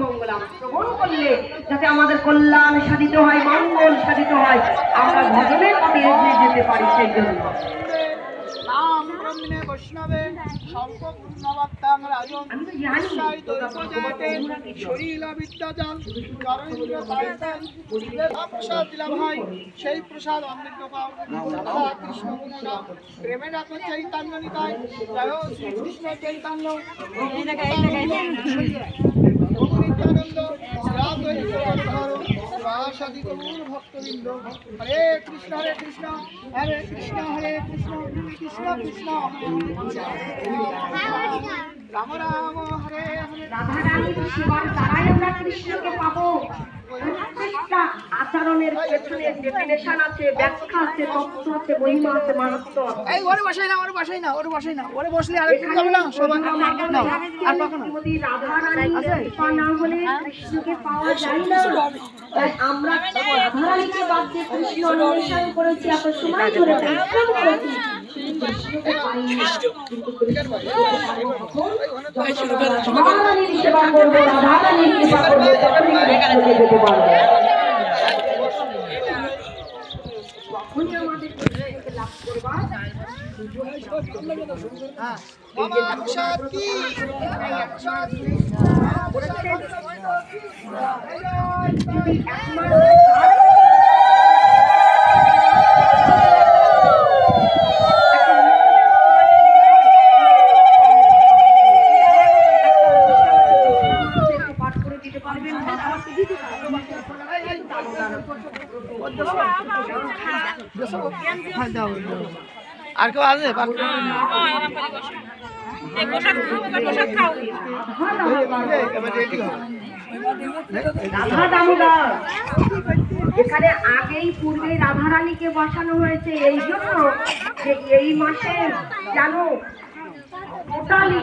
মঙ্গলাম শ্রবণ করলে যাতে আমাদের কল্যাণ সাধিত হয়, মঙ্গল সাধিত হয়, আমরা ভজনের পথে এগিয়ে যেতে পারি। সেই জন্য নাম ব্রহ্মণে বৈষ্ণবে সম্পূর্ণবাক্তাং রাজং বিশ্বাই দৈবজাতে শরীলা বিদ্যাজাল জরৈন্দ্র পায়তেন প্রসাদ দিলা ভাই সেই প্রসাদ অমৃত পাও কৃষ্ণ গুণগান প্রেমে ডাকো চৈতন্য নিতাই জয় শ্রী কৃষ্ণ চৈতন্য নিত্যানন্দ শ্রাদি গৌর ভক্তবৃন্দ হরে কৃষ্ণ হরে কৃষ্ণ হরে কৃষ্ণ কৃষ্ণ কৃষ্ণ রাম রাম হরে হরে। রাধা রানীর সেবার দ্বারাই আমরা কৃষ্ণকে পাবো। প্রত্যেকটা আচরণের পেছনে ডেফিনেশন আছে, ব্যাখ্যা আছে, তত্ত্ব আছে, মহিমা আছে, মাহাত্ম্য আছে। এই ওরে বসাই না, ওরে বসাই না, ওরে বসাই না, ওরে বসলে আরেকটু যাবে না সবাই না আর কখনো রাধা রানীর কৃপা না হলে কৃষ্ণকে পাওয়া যায় না। তাই আমরা রাধা রানীকে বাদ দিয়ে কৃষ্ণ অন্বেষণ করেছি, এত সময় ধরে পরিশ্রম করেছি, কৃষ্ণকে পাইনি। কিন্তু রাধা রানীর সেবা করবো, রাধা রানীর কৃপা করবো, তখনই কৃষ্ণকে যেতে পারবো। তখনই আমাদের কৃষ্ণকে লাভ করবার আর কেউ আছে রাধা দামোদর এখানে আগেই পূর্বেই রাধা রানীকে বসানো হয়েছে এই জন্য যে এই মাসে জানো টোটালি